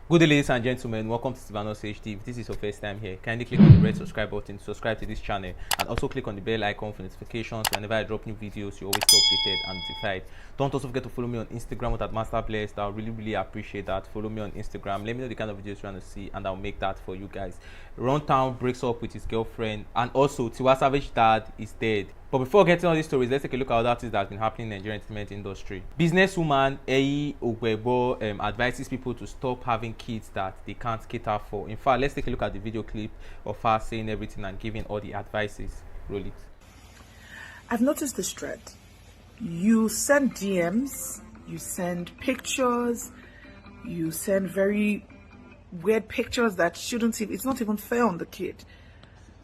Good day, ladies and gentlemen. Welcome to Stephanos HD. If this is your first time here, kindly click on the red subscribe button to subscribe to this channel, and also click on the bell icon for notifications. Whenever I drop new videos, you always stay updated and notified. Don't also forget to follow me on Instagram at MasterBlessed. I really appreciate that. Follow me on Instagram. Let me know the kind of videos you want to see, and I'll make that for you guys. Runtown breaks up with his girlfriend, and also Tiwa Savage's dad is dead. But before getting all these stories, let's take a look at other things that has been happening in the Nigerian entertainment industry. Businesswoman Eyi Ogwebo advises people to stop having kids that they can't cater for. In fact, let's take a look at the video clip of her saying everything and giving all the advices. Roll it. I've noticed this trend. You send DMs, you send pictures, you send very weird pictures that shouldn't even, it's not even fair on the kid.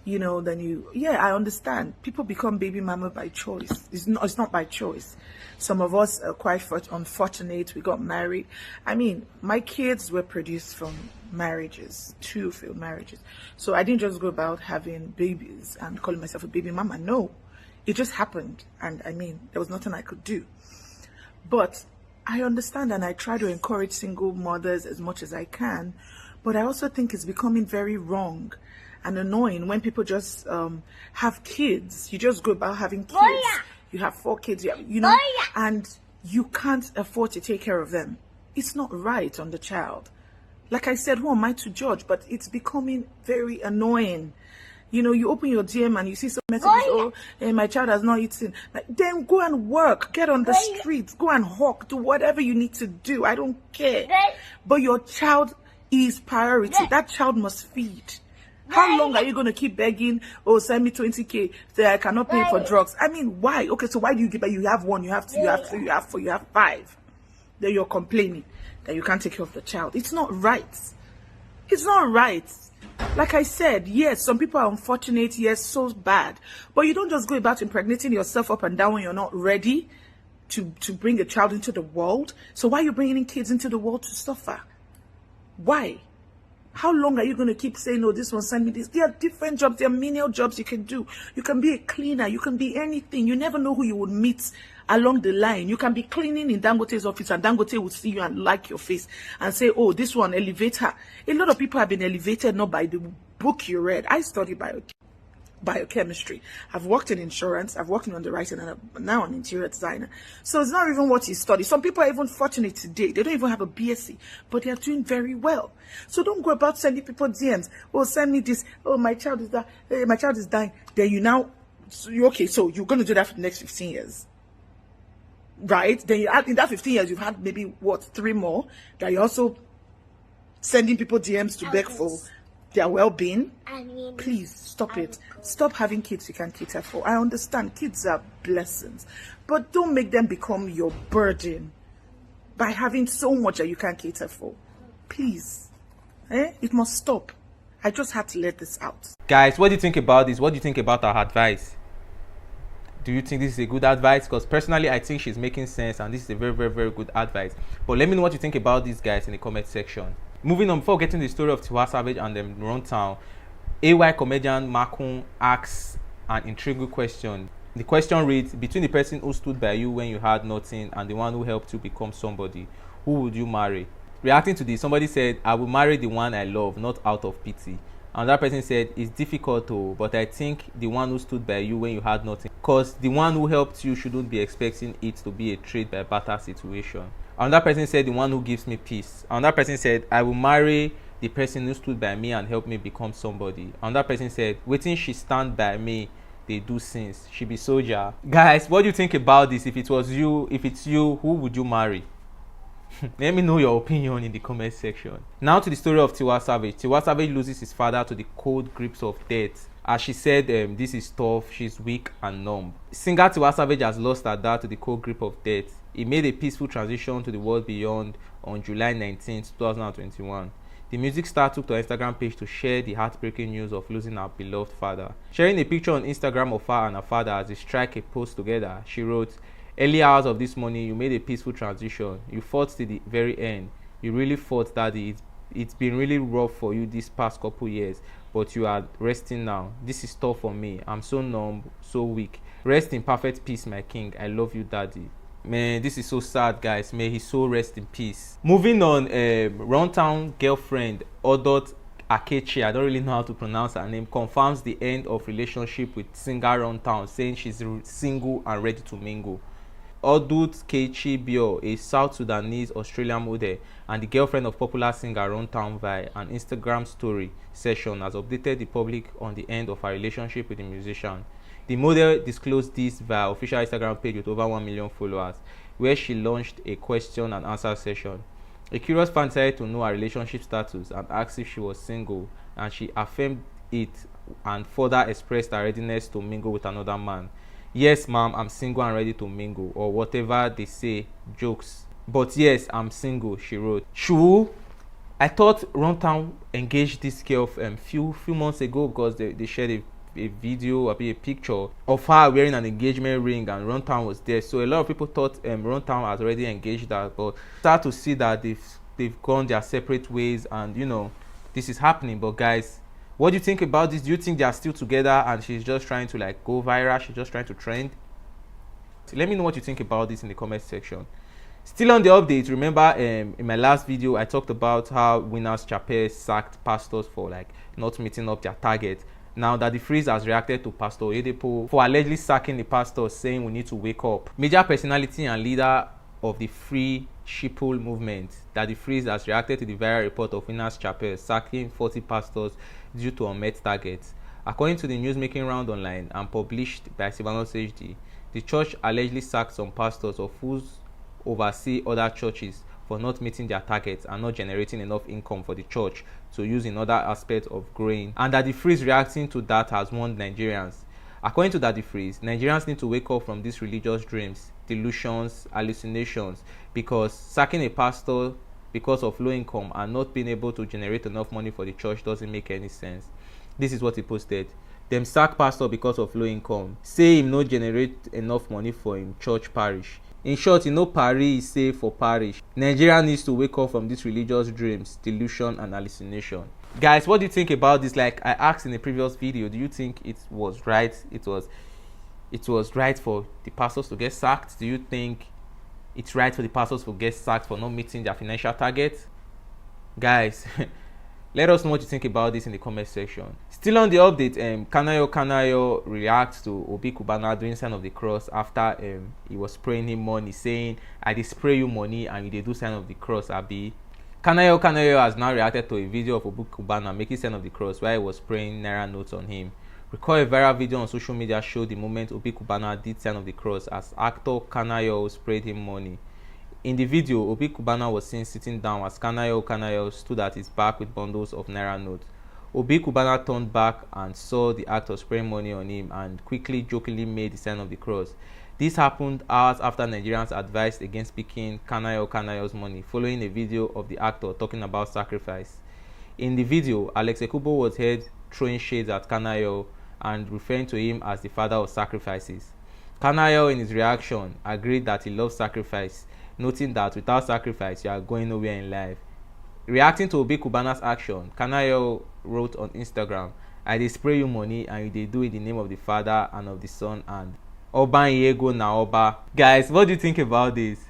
You know, then I understand. People become baby mama by choice. It's not by choice. Some of us are quite unfortunate. We got married. I mean, my kids were produced from marriages, 2 failed marriages. So I didn't just go about having babies and calling myself a baby mama. No, it just happened. And I mean, there was nothing I could do. But I understand, and I try to encourage single mothers as much as I can. But I also think it's becoming very wrong and annoying when people just have kids. You just go about having kids. You have 4 kids, and you can't afford to take care of them. It's not right on the child. Like I said, who am I to judge? But it's becoming very annoying. You know, you open your DM and you see some messages, my child has not eaten. Like, then go and work, get on the streets, go and hawk, do whatever you need to do. I don't care. But your child is priority. That child must feed. How long are you going to keep begging, send me 20K, say I cannot pay for drugs? I mean, why? Okay, so why do you give it? You have 1, you have 2, you have 3, you have 4, you have 5. Then you're complaining that you can't take care of the child. It's not right. It's not right. Like I said, yes, some people are unfortunate, yes, so bad. But you don't just go about impregnating yourself up and down when you're not ready to bring a child into the world. So why are you bringing in kids into the world to suffer? Why? How long are you going to keep saying, oh, this one, send me this? There are different jobs. There are menial jobs you can do. You can be a cleaner. You can be anything. You never know who you would meet along the line. You can be cleaning in Dangote's office, and Dangote will see you and like your face and say, oh, this one, elevate her. A lot of people have been elevated not by the book you read. I study biochemistry. I've worked in insurance, I've worked in underwriting, and I'm now an interior designer. So it's not even what you study. Some people are even fortunate today. They don't even have a BSc, but they are doing very well. So don't go about sending people DMs. Oh, send me this. Oh, my child is that. Hey, my child is dying. Then so you're going to do that for the next 15 years. Right? Then in that 15 years, you've had maybe, 3 more that you're also sending people DMs to beg for their well-being. Please stop it. Stop having kids you can't cater for. I understand kids are blessings, but don't make them become your burden by having so much that you can't cater for. Please, it must stop. I just had to let this out. Guys, what do you think about this? What do you think about our advice? Do you think this is a good advice? Because personally, I think she's making sense, and this is a very good advice. But let me know what you think about these guys in the comment section. Moving on, before getting the story of Tiwa Savage and Runtown, AY comedian Makun asks an intriguing question. The question reads, between the person who stood by you when you had nothing and the one who helped you become somebody, who would you marry? Reacting to this, somebody said, I will marry the one I love, not out of pity. Another person said, it's difficult though, but I think the one who stood by you when you had nothing, because the one who helped you shouldn't be expecting it to be a trade by barter situation. Another person said, the one who gives me peace. Another person said, I will marry the person who stood by me and helped me become somebody. Another person said, waiting she stand by me, they do sins. She be soldier. Guys, what do you think about this? If it's you, who would you marry? Let me know your opinion in the comment section. Now to the story of Tiwa Savage. Tiwa Savage loses his father to the cold grips of death. As she said, this is tough, she's weak and numb. Singer Tiwa Savage has lost her dad to the cold grip of death. He made a peaceful transition to the world beyond on July 19, 2021. The music star took to her Instagram page to share the heartbreaking news of losing her beloved father. Sharing a picture on Instagram of her and her father as they strike a pose together, she wrote, early hours of this morning, you made a peaceful transition. You fought to the very end. You really fought, Daddy. It's been really rough for you these past couple years, but you are resting now. This is tough for me. I'm so numb, so weak. Rest in perfect peace, my king. I love you, Daddy. Man, this is so sad, guys. May his soul rest in peace. Moving on, Runtown girlfriend Odot Akechi, I don't really know how to pronounce her name, confirms the end of relationship with singer Runtown, saying she's single and ready to mingle. Odut Kechi Bio, a South Sudanese Australian model and the girlfriend of popular singer Runtown, via an Instagram story session, has updated the public on the end of her relationship with the musician. The model disclosed this via official Instagram page with over 1 million followers, where she launched a question and answer session. A curious fan decided to know her relationship status and asked if she was single, and she affirmed it and further expressed her readiness to mingle with another man. Yes, ma'am, I'm single and ready to mingle, or whatever they say, jokes. But yes, I'm single, she wrote. Shoo, I thought Runtown engaged this girl few months ago, because they shared a video, a picture of her wearing an engagement ring, and Runtown was there. So a lot of people thought Runtown has already engaged her, but start to see that they've gone their separate ways, and you know, this is happening. But guys, what do you think about this? Do you think they are still together and she's just trying to like go viral? She's just trying to trend? So let me know what you think about this in the comment section. Still on the update, remember in my last video I talked about how Winners Chapel sacked pastors for like not meeting up their target. Now Daddy Freeze has reacted to Pastor Oyedepo for allegedly sacking the pastor, saying we need to wake up. Major personality and leader of the Free Sheeple movement, Daddy Freeze, has reacted to the viral report of Winners Chapel sacking 40 pastors due to unmet targets. According to the news making round online and published by Sylvanus HD, the church allegedly sacked some pastors of whose oversee other churches for not meeting their targets and not generating enough income for the church to use in other aspects of growing, and Daddy Freeze reacting to that has warned Nigerians. According to Daddy Freeze, Nigerians need to wake up from these religious dreams, delusions, hallucinations, because sacking a pastor because of low income and not being able to generate enough money for the church doesn't make any sense. This is what he posted. Them sack pastor because of low income, say him no generate enough money for him church parish. In short, you know, pari is safe for parish. Nigeria needs to wake up from these religious dreams, delusion and hallucination. Guys, what do you think about this? Like I asked in the previous video, do you think it was right? It was right for the pastors to get sacked? Do you think it's right for the pastors to get sacked for not meeting their financial targets? Guys, let us know what you think about this in the comment section. Still on the update, Kanayo reacts to Obi Cubana doing sign of the cross after he was spraying him money, saying, I dey spray you money and you dey do sign of the cross, Abi. Kanayo has now reacted to a video of Obi Cubana making sign of the cross while he was spraying Naira notes on him. Recall a viral video on social media showed the moment Obi Cubana did sign of the cross as actor Kanayo sprayed him money. In the video, Obi Cubana was seen sitting down as Kanayo stood at his back with bundles of Naira notes. Obi Cubana turned back and saw the actor spraying money on him and quickly jokingly made the sign of the cross. This happened hours after Nigerians advised against picking Kanayo's money, following a video of the actor talking about sacrifice. In the video, Alex Ekubo was heard throwing shades at Kanayo and referring to him as the father of sacrifices. Kanayo, in his reaction, agreed that he loves sacrifice, noting that without sacrifice, you are going nowhere in life. Reacting to Obi Cubana's action, Kanayo wrote on Instagram, I dey spray you money and you dey do in the name of the Father and of the Son and Oba Nyego na Oba. Guys, what do you think about this?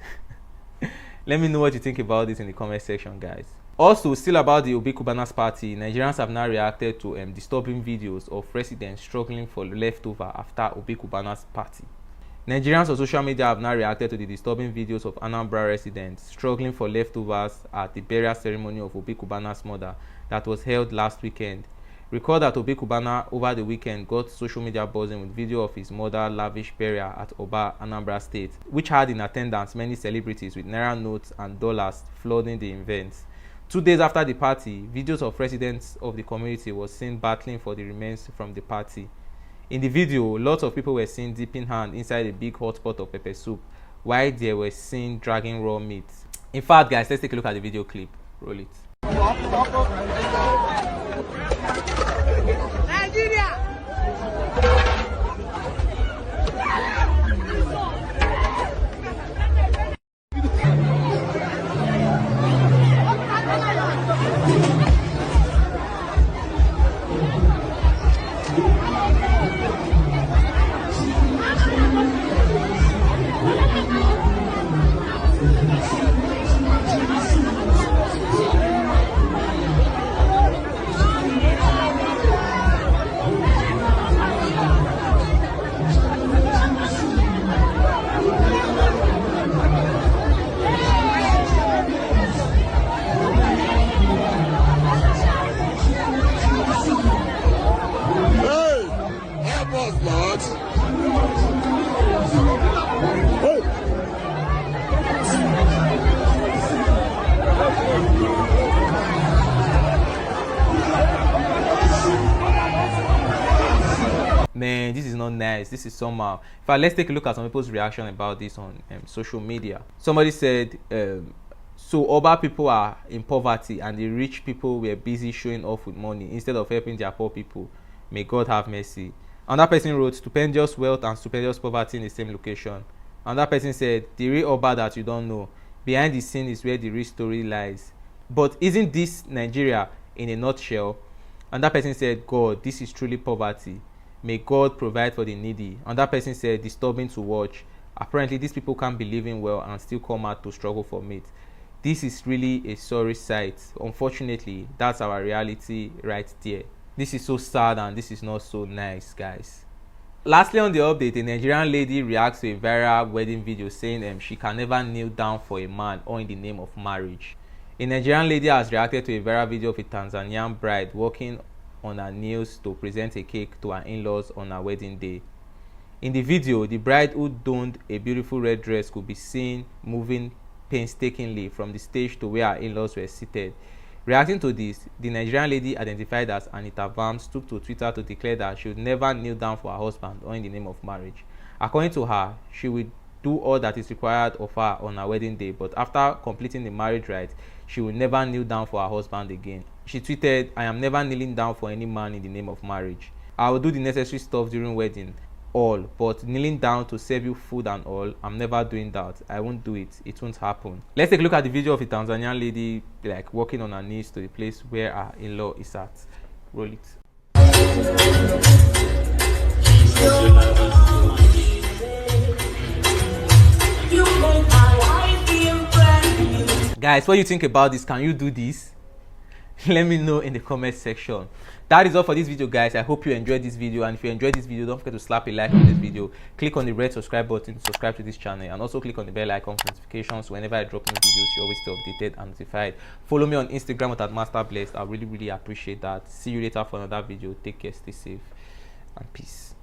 Let me know what you think about this in the comment section, guys. Also, still about the Obi Cubana's party, Nigerians have now reacted to disturbing videos of residents struggling for leftover after Obi Cubana's party. Nigerians on social media have now reacted to the disturbing videos of Anambra residents struggling for leftovers at the burial ceremony of Obi Cubana's mother that was held last weekend. Recall that Obi Cubana over the weekend got social media buzzing with video of his mother's lavish burial at Oba, Anambra State, which had in attendance many celebrities with Naira notes and dollars flooding the event. 2 days after the party, videos of residents of the community were seen battling for the remains from the party. In the video, lots of people were seen dipping hand inside a big hot pot of pepper soup, while they were seen dragging raw meat. In fact, guys, let's take a look at the video clip. Roll it. Nigeria! not nice. This is somehow. In fact, let's take a look at some people's reaction about this on social media. Somebody said, so Oba people are in poverty and the rich people were busy showing off with money instead of helping their poor people. May God have mercy. Another person wrote, stupendous wealth and stupendous poverty in the same location. Another person said, the real Oba that you don't know. Behind the scene is where the real story lies. But isn't this Nigeria in a nutshell? Another person said, God, this is truly poverty. May God provide for the needy. Another person said, disturbing to watch. Apparently, these people can't be living well and still come out to struggle for meat. This is really a sorry sight. Unfortunately, that's our reality right there. This is so sad and this is not so nice, guys. Lastly, on the update, a Nigerian lady reacts to a viral wedding video saying she can never kneel down for a man or in the name of marriage. A Nigerian lady has reacted to a viral video of a Tanzanian bride walking on her knees to present a cake to her in-laws on her wedding day. In the video, the bride, who donned a beautiful red dress, could be seen moving painstakingly from the stage to where her in-laws were seated. Reacting to this, the Nigerian lady, identified as Anita Vams, took to Twitter to declare that she would never kneel down for her husband or in the name of marriage. According to her, she would do all that is required of her on her wedding day, but after completing the marriage rite, she would never kneel down for her husband again. She tweeted, I am never kneeling down for any man in the name of marriage. I will do the necessary stuff during wedding, all, but kneeling down to serve you food and all, I'm never doing that. I won't do it. It won't happen. Let's take a look at the video of a Tanzanian lady like walking on her knees to the place where her in-law is at. Roll it. Guys, what do you think about this? Can you do this? Let me know in the comment section. That is all for this video, guys. I hope you enjoyed this video, and if you enjoyed this video, don't forget to slap a like on this video, click on the red subscribe button to subscribe to this channel, and also click on the bell icon for notifications. Whenever I drop new videos, you always stay updated and notified. Follow me on Instagram at @masterblessed. I really appreciate that. See you later for another video. Take care, stay safe, and peace.